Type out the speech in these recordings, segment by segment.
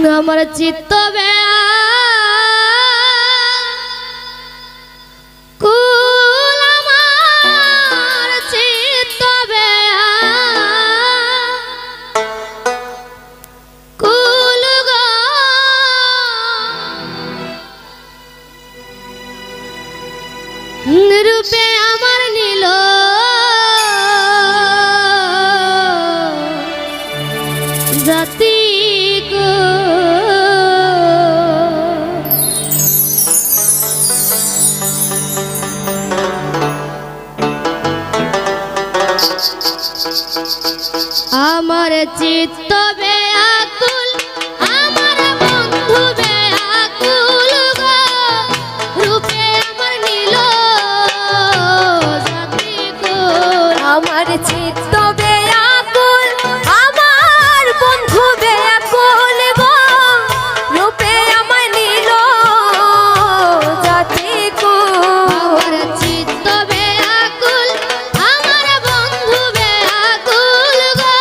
আমার চিত্ত কুল আমার চিত্ত কুল গো রূপে আমার নীল জাতি আমার চিত্ত ব্যাকুল আমার বন্ধু ব্যাকুল গো রূপে আমার নীল জাতি কুল আমার চিত্ত ব্যাকুল আমার বন্ধু ব্যাকুল গো রূপে আমার নীল জাতি কুল আমার চিত্ত ব্যাকুল আমার বন্ধু ব্যাকুল গো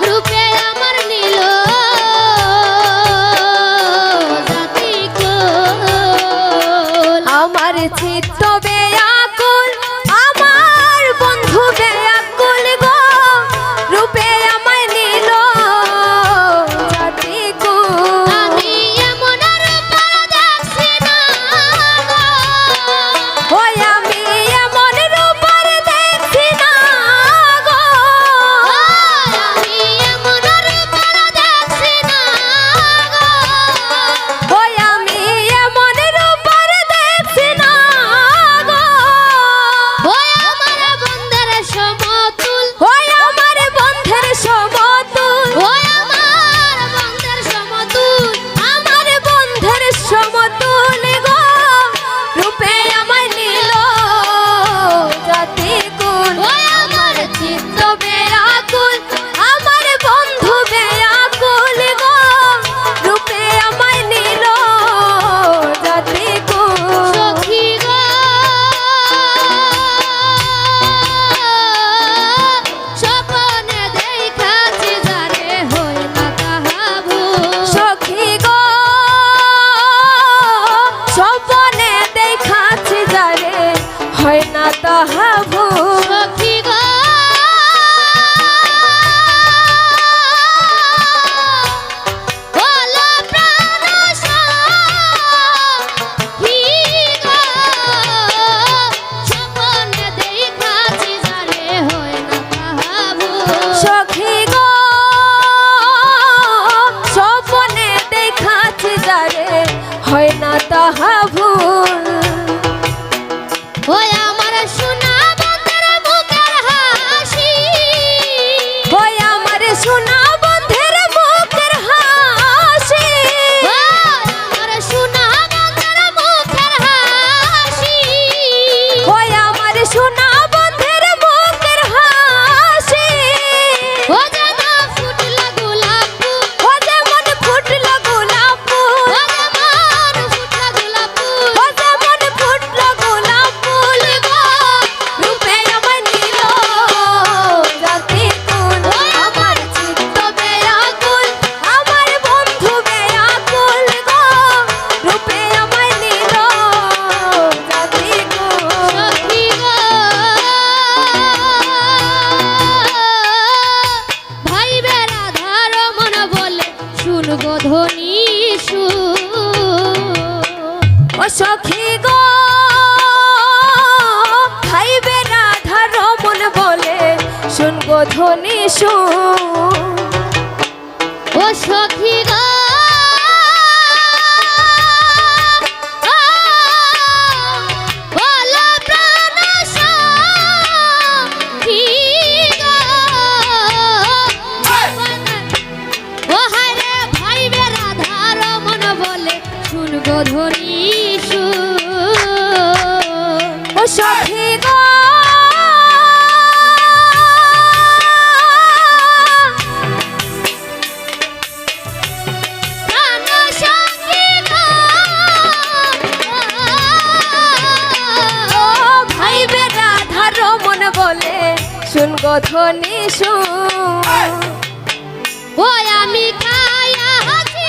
রূপে আমার নীল জাতি কুল আমার চিত্ত ব্যাকুল আমার বন্ধু ব্যাকুল গো রূপে আমার নীল জাতি কুল আমি এমন রূপ দেখছি না গো ওই আমি এমন রূপ দেখছি না গো আমি এমন রূপ দেখছি না গো ওই আমি এমন রূপ দেখছি না গো ওই আমার বন্ধের সমতুল ওই আমার বন্ধের সমতুল ওই আমার বন্ধের সমতুল আমার বন্ধের সমতুল গো রূপে আমার নীল জাতি কুল ওই আমার চিত্ত ব্যাকুল আমার বন্ধু ব্যাকুল গো রূপে আমার নীল জাতি কুল সখী গো স্বপ্নে দেখাছি যারে হই না তাহা ভুল সখী গো স্বপ্নে দেখাছি যারে হয় না তাহা ভুল সখী গো বলো প্রাণ সখী গো স্বপ্নে দেখাছি যারে হই না তাহা ভুল সখী গো স্বপ্নে দেখাছি যারে হয় না তাহা ভুল ওই আমার সোনা বন্ধের মুখের হাসি ওই আমার সোনা বন্ধের মুখের হাসি ওই আমার সোনা বন্ধের মুখের হাসি ওই আমার সোনা বন্ধের মুখের হাসি ও যেন ফুটল গোলাপ ফুল ও যেমন ফুটল গোলাপ ফুল ও যেমন ফুটল গোলাপ ফুল ও যেমন ফুটল গোলাপ ফুল গো রূপে আমার নীল জাতি কুল আমার চিত্ত ব্যাকুল আমার বন্ধু ব্যাকুল গো রূপে আমার নীল জাতি কুল সখী গো ভাই বেড়াধার মন বলে শুনবো ধ্বনি ও সখী গো খাইবে রাধা রমন বলে শুনবো ধ্বনি শুন ও সখী গো বলো প্রাণ সখী গো ও হায় রে ভাই বেড়াধার মন বলে শুনবো ধ্বনি ও সখী গো প্রাণ সখী গো ও ভাইবে রাধা রমন বলে শুনবো ধ্বনি শুন ওই আমি খায়া হাসি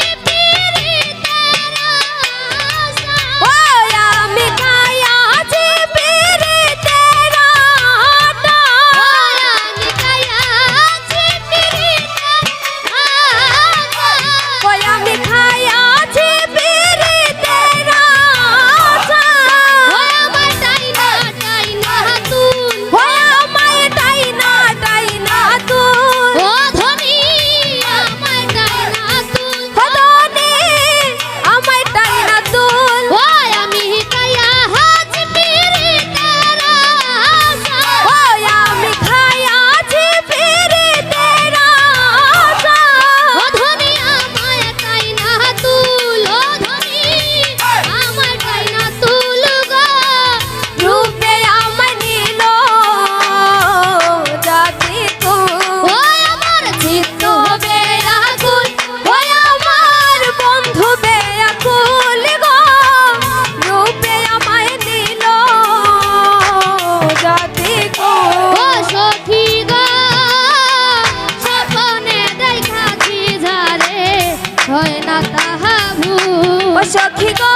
হয় না তাহা ভুল। ও সখী গো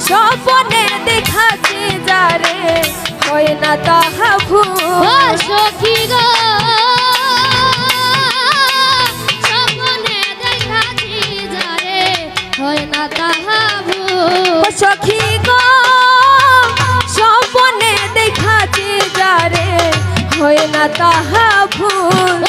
স্বপ্নে দেখাছি যারে হয় না তাহা ভুল। ও সখী গো স্বপ্নে দেখাছি যারে হয় না তাহা ভুল। ও সখী গো স্বপ্নে দেখাছি যারে হয় না তাহা ভুল।